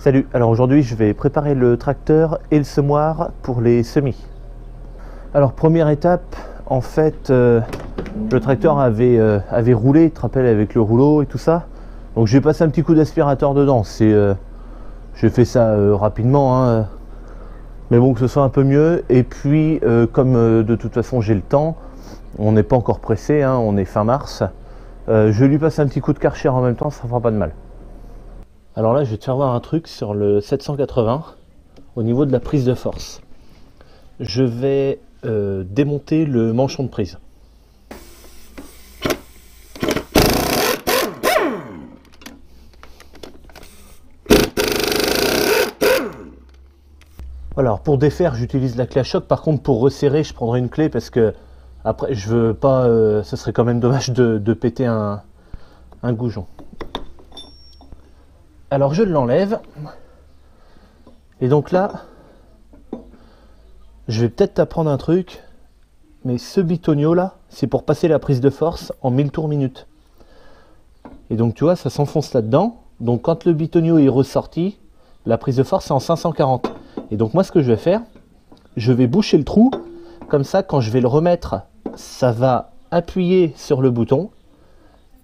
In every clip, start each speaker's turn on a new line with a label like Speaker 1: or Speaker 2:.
Speaker 1: Salut, alors aujourd'hui je vais préparer le tracteur et le semoir pour les semis. Alors première étape, en fait le tracteur avait roulé, tu te rappelles, avec le rouleau et tout ça. Donc j'ai passé un petit coup d'aspirateur dedans, j'ai fait ça rapidement, hein. Mais bon, que ce soit un peu mieux. Et puis comme de toute façon j'ai le temps, on n'est pas encore pressé, hein, on est fin mars, je lui passe un petit coup de Karcher en même temps, ça fera pas de mal. Alors là, je vais te faire voir un truc sur le 780 au niveau de la prise de force. Je vais démonter le manchon de prise. Alors pour défaire, j'utilise la clé à choc. Par contre, pour resserrer, je prendrai une clé parce que après, je veux pas. Ce serait quand même dommage de péter un goujon. Alors je l'enlève, et donc là, je vais peut-être t'apprendre un truc, mais ce bitonio là, c'est pour passer la prise de force en 1000 tours minute. Et donc tu vois, ça s'enfonce là-dedans, donc quand le bitonio est ressorti, la prise de force est en 540. Et donc moi ce que je vais faire, je vais boucher le trou, comme ça quand je vais le remettre, ça va appuyer sur le bouton,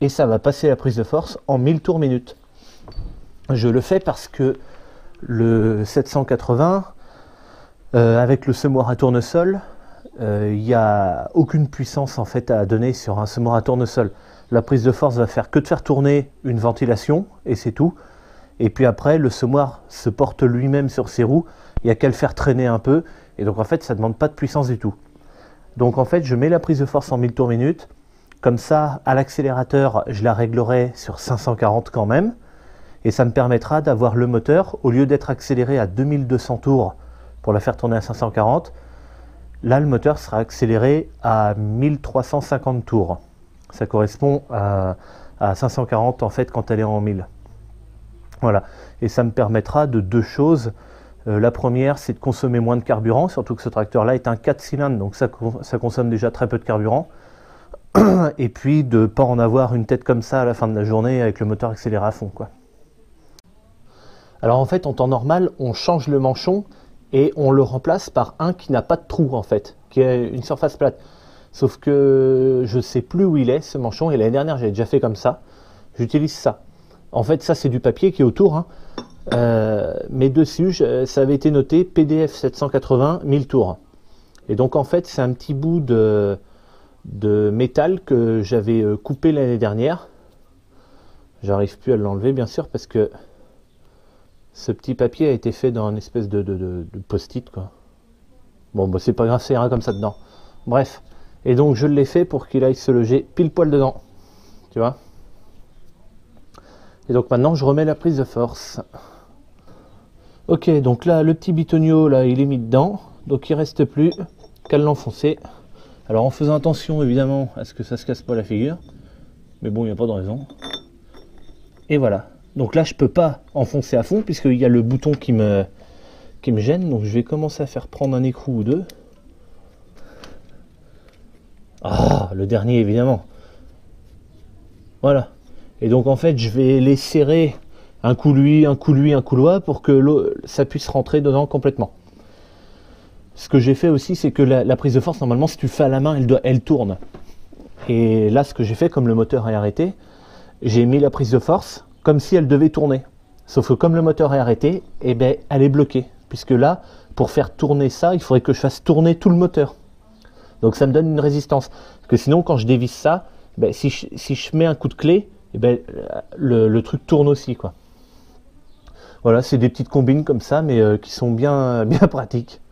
Speaker 1: et ça va passer la prise de force en 1000 tours minute. Je le fais parce que le 780, avec le semoir à tournesol, il n'y a aucune puissance en fait à donner sur un semoir à tournesol. La prise de force va faire que de faire tourner une ventilation et c'est tout. Et puis après, le semoir se porte lui-même sur ses roues. Il n'y a qu'à le faire traîner un peu. Et donc en fait, ça ne demande pas de puissance du tout. Donc en fait, je mets la prise de force en 1000 tours minute. Comme ça, à l'accélérateur, je la réglerai sur 540 quand même. Et ça me permettra d'avoir le moteur, au lieu d'être accéléré à 2200 tours pour la faire tourner à 540, là le moteur sera accéléré à 1350 tours. Ça correspond à 540 en fait quand elle est en 1000. Voilà, et ça me permettra de deux choses. La première, c'est de consommer moins de carburant, surtout que ce tracteur-là est un 4 cylindres, donc ça consomme déjà très peu de carburant. Et puis de ne pas en avoir une tête comme ça à la fin de la journée avec le moteur accéléré à fond, quoi. Alors en fait, en temps normal, on change le manchon et on le remplace par un qui n'a pas de trou en fait, qui a une surface plate. Sauf que je ne sais plus où il est ce manchon, et l'année dernière j'avais déjà fait comme ça. J'utilise ça. En fait, ça c'est du papier qui est autour, hein. Mais dessus, ça avait été noté PDF 780 1000 tours. Et donc en fait, c'est un petit bout de métal que j'avais coupé l'année dernière. J'arrive plus à l'enlever bien sûr parce que ce petit papier a été fait dans une espèce de post-it, quoi. Bon, bah, c'est pas grave, c'est rien comme ça dedans. Bref. Et donc, je l'ai fait pour qu'il aille se loger pile poil dedans. Tu vois? Et donc, maintenant, je remets la prise de force. Ok, donc là, le petit bitonio, là, il est mis dedans. Donc, il reste plus qu'à l'enfoncer. Alors, en faisant attention, évidemment, à ce que ça se casse pas la figure. Mais bon, il n'y a pas de raison. Et voilà. Donc là, je peux pas enfoncer à fond puisqu'il y a le bouton qui me gêne. Donc je vais commencer à faire prendre un écrou ou deux. Ah, le dernier évidemment. Voilà. Et donc en fait, je vais les serrer un coup lui, un coup lui, un coup là pour que ça puisse rentrer dedans complètement. Ce que j'ai fait aussi, c'est que la prise de force, normalement, si tu fais à la main, elle tourne. Et là, ce que j'ai fait, comme le moteur est arrêté, j'ai mis la prise de force comme si elle devait tourner. Sauf que comme le moteur est arrêté, eh ben, elle est bloquée. Puisque là, pour faire tourner ça, il faudrait que je fasse tourner tout le moteur. Donc ça me donne une résistance. Parce que sinon, quand je dévisse ça, ben, si je mets un coup de clé, eh ben, le truc tourne aussi, quoi. Voilà, c'est des petites combines comme ça, mais qui sont bien pratiques.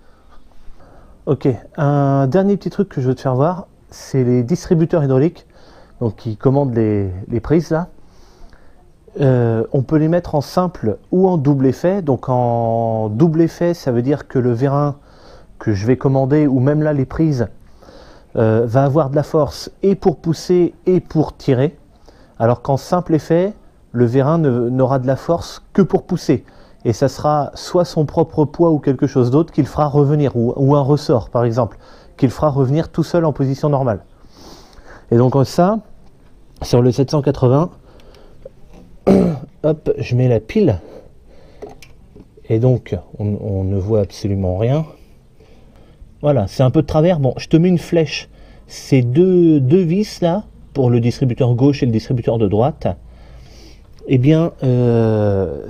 Speaker 1: Ok, un dernier petit truc que je veux te faire voir, c'est les distributeurs hydrauliques, donc qui commandent les prises là. On peut les mettre en simple ou en double effet. Donc en double effet, ça veut dire que le vérin que je vais commander, ou même là les prises, va avoir de la force et pour pousser et pour tirer. Alors qu'en simple effet, le vérin n'aura de la force que pour pousser. Et ça sera soit son propre poids ou quelque chose d'autre qui le fera revenir, ou un ressort par exemple, qui le fera revenir tout seul en position normale. Et donc ça, sur le 780, hop, je mets la pile et donc on ne voit absolument rien. Voilà, c'est un peu de travers. Bon, je te mets une flèche. Ces deux vis là, pour le distributeur gauche et le distributeur de droite, eh bien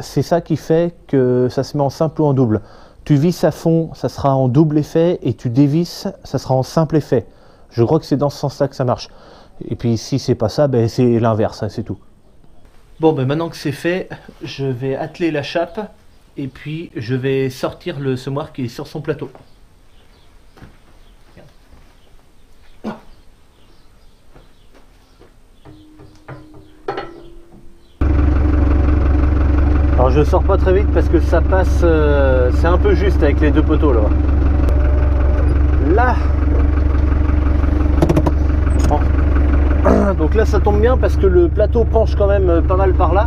Speaker 1: c'est ça qui fait que ça se met en simple ou en double. Tu visses à fond, ça sera en double effet, et tu dévisses, ça sera en simple effet. Je crois que c'est dans ce sens-là que ça marche. Et puis si c'est pas ça, ben, c'est l'inverse, hein, c'est tout. Bon, ben maintenant que c'est fait, je vais atteler la chape, et puis je vais sortir le semoir qui est sur son plateau. Alors je sors pas très vite parce que ça passe, c'est un peu juste avec les deux poteaux là. Là. Bon. Donc là ça tombe bien parce que le plateau penche quand même pas mal par là.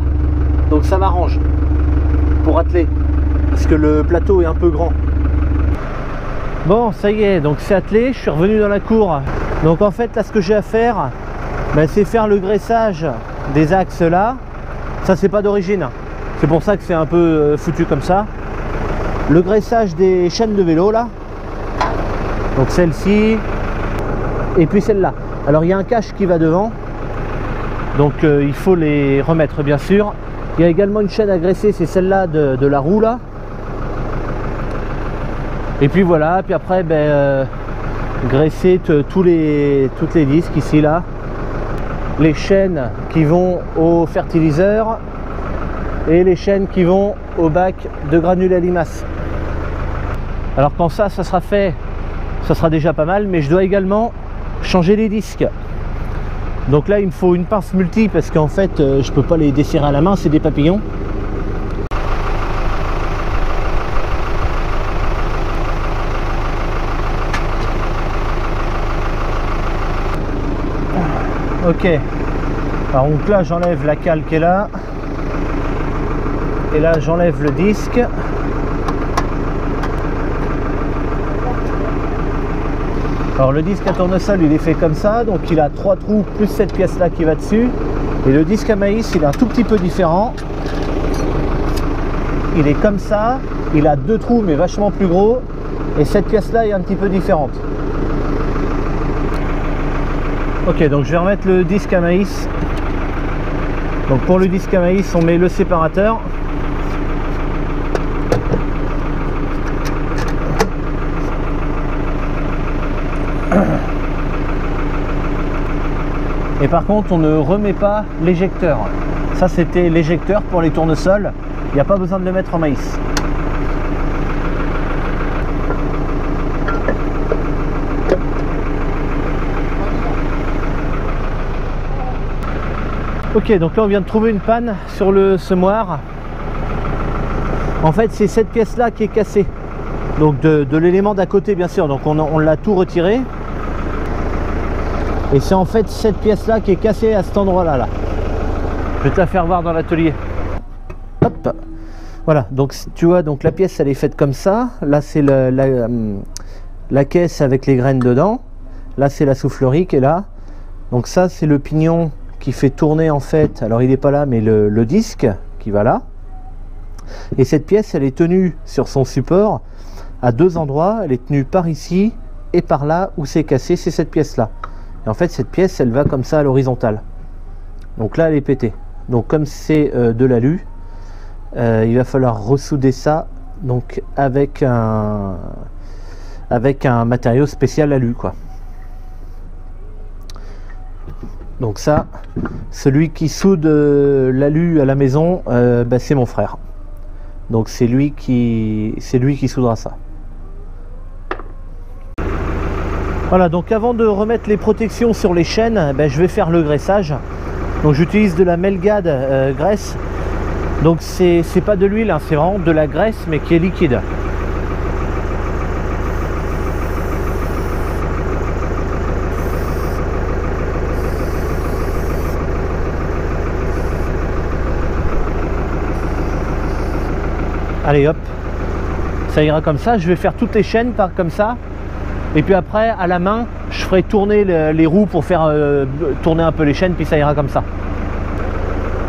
Speaker 1: Donc ça m'arrange pour atteler. Parce que le plateau est un peu grand. Bon, ça y est, donc c'est attelé, je suis revenu dans la cour. Donc en fait là ce que j'ai à faire, ben, c'est faire le graissage des axes là. Ça c'est pas d'origine. C'est pour ça que c'est un peu foutu comme ça. Le graissage des chaînes de vélo là. Donc celle-ci. Et puis celle-là. Alors il y a un cache qui va devant. Donc il faut les remettre bien sûr. Il y a également une chaîne à graisser, c'est celle-là de la roue là. Et puis voilà, puis après ben, graisser toutes les disques ici là. Les chaînes qui vont au fertiliseur. Et les chaînes qui vont au bac de granulés à limaces. Alors quand ça sera fait, ça sera déjà pas mal, mais je dois également changer les disques. Donc là il me faut une pince multi parce qu'en fait je peux pas les desserrer à la main, c'est des papillons. Ok, alors donc là j'enlève la cale qui est là. Et là j'enlève le disque. Alors le disque à tournesol il est fait comme ça, donc il a 3 trous plus cette pièce là qui va dessus. Et le disque à maïs il est un tout petit peu différent. Il est comme ça, il a 2 trous mais vachement plus gros. Et cette pièce là est un petit peu différente. Ok, donc je vais remettre le disque à maïs. Donc pour le disque à maïs on met le séparateur. Et par contre on ne remet pas l'éjecteur. Ça c'était l'éjecteur pour les tournesols. Il n'y a pas besoin de le mettre en maïs. Ok, donc là on vient de trouver une panne sur le semoir. En fait c'est cette pièce là qui est cassée. Donc de l'élément d'à côté bien sûr. Donc on l'a tout retiré. Et c'est en fait cette pièce là qui est cassée à cet endroit là. Je vais te la faire voir dans l'atelier. Hop. Voilà, donc tu vois, donc la pièce elle est faite comme ça. Là c'est la caisse avec les graines dedans. Là c'est la soufflerie qui est là. Donc ça c'est le pignon qui fait tourner en fait, alors il n'est pas là mais le disque qui va là. Et cette pièce elle est tenue sur son support à 2 endroits. Elle est tenue par ici et par là où c'est cassé, c'est cette pièce là. Et en fait cette pièce elle va comme ça à l'horizontale. Donc là elle est pétée. Donc comme c'est de l'alu, il va falloir ressouder ça donc avec un matériau spécial alu quoi. Donc ça, celui qui soude l'alu à la maison, bah, c'est mon frère. Donc c'est lui qui soudera ça. Voilà, donc avant de remettre les protections sur les chaînes, ben, je vais faire le graissage. Donc j'utilise de la Melgade graisse. Donc c'est pas de l'huile, hein, c'est vraiment de la graisse mais qui est liquide. Allez hop, ça ira comme ça. Je vais faire toutes les chaînes comme ça. Et puis après, à la main, je ferai tourner les roues pour faire tourner un peu les chaînes, puis ça ira comme ça.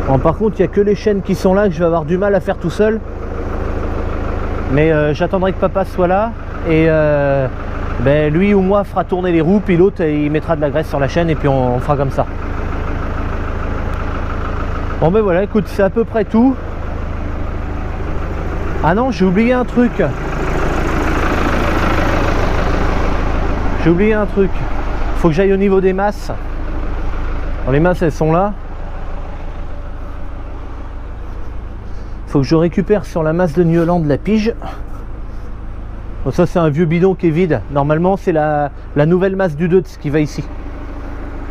Speaker 1: Bon, par contre, il n'y a que les chaînes qui sont là que je vais avoir du mal à faire tout seul. Mais j'attendrai que papa soit là et ben, lui ou moi fera tourner les roues, puis l'autre il mettra de la graisse sur la chaîne et puis on fera comme ça. Bon ben voilà, écoute, c'est à peu près tout. Ah non, j'ai oublié un truc. J'ai oublié un truc. Faut que j'aille au niveau des masses. Alors, les masses elles sont là. Faut que je récupère sur la masse de Newland de la pige. Bon, ça c'est un vieux bidon qui est vide. Normalement c'est la nouvelle masse du Deutz qui va ici.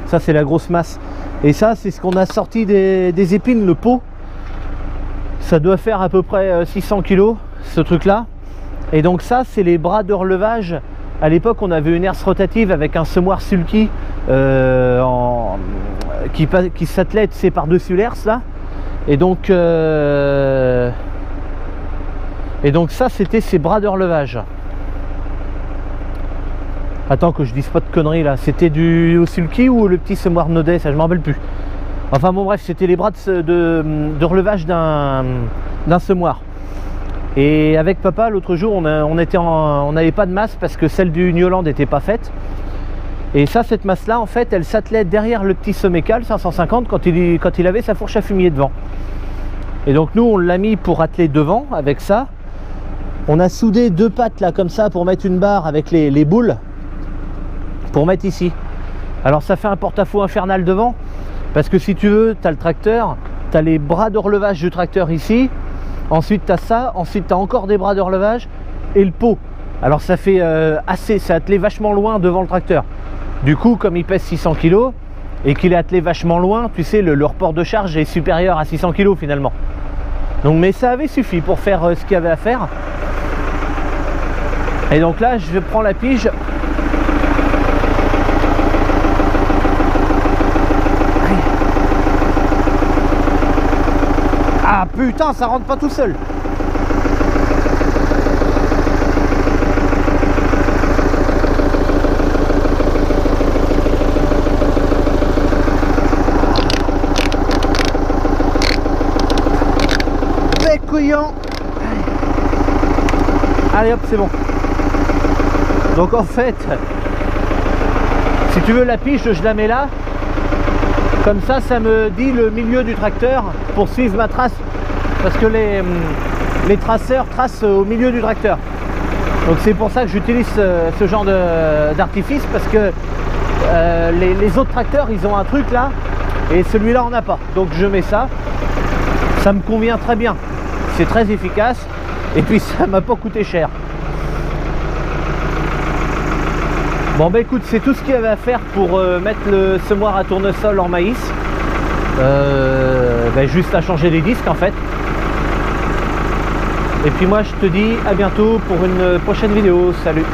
Speaker 1: Ça c'est la grosse masse. Et ça c'est ce qu'on a sorti des épines, le pot. Ça doit faire à peu près 600 kg ce truc là. Et donc ça c'est les bras de relevage. À l'époque on avait une herse rotative avec un semoir sulky qui s'attelait par-dessus l'herse là. Et donc ça c'était ces bras de relevage. Attends que je dise pas de conneries là. C'était du sulky ou le petit semoir Naudet, ça je m'en rappelle plus. Enfin bon bref, c'était les bras de relevage d'un semoir. Et avec papa l'autre jour on n'avait pas de masse parce que celle du Newland n'était pas faite. Et ça, cette masse là en fait elle s'attelait derrière le petit Sommecal 550 quand il avait sa fourche à fumier devant. Et donc nous on l'a mis pour atteler devant avec ça. On a soudé deux pattes là comme ça pour mettre une barre avec les boules pour mettre ici. Alors ça fait un porte-à-faux infernal devant parce que si tu veux tu as le tracteur, tu as les bras de relevage du tracteur ici, ensuite tu as ça, ensuite tu as encore des bras de relevage et le pot. Alors ça fait ça attelé vachement loin devant le tracteur. Du coup comme il pèse 600 kg et qu'il est attelé vachement loin, tu sais le report de charge est supérieur à 600 kg finalement. Donc mais ça avait suffi pour faire ce qu'il y avait à faire. Et donc là je prends la pige. Ah putain, ça rentre pas tout seul. Couillon. Allez hop, c'est bon. Donc en fait, si tu veux la pige, je la mets là. Comme ça, ça me dit le milieu du tracteur pour suivre ma trace. Parce que les traceurs tracent au milieu du tracteur. Donc c'est pour ça que j'utilise ce genre d'artifice. Parce que les autres tracteurs, ils ont un truc là. Et celui-là, on n'a pas. Donc je mets ça. Ça me convient très bien. C'est très efficace et puis ça m'a pas coûté cher. Bon bah écoute, c'est tout ce qu'il y avait à faire pour mettre le semoir à tournesol en maïs. Juste à changer les disques en fait. Et puis moi je te dis à bientôt pour une prochaine vidéo. Salut.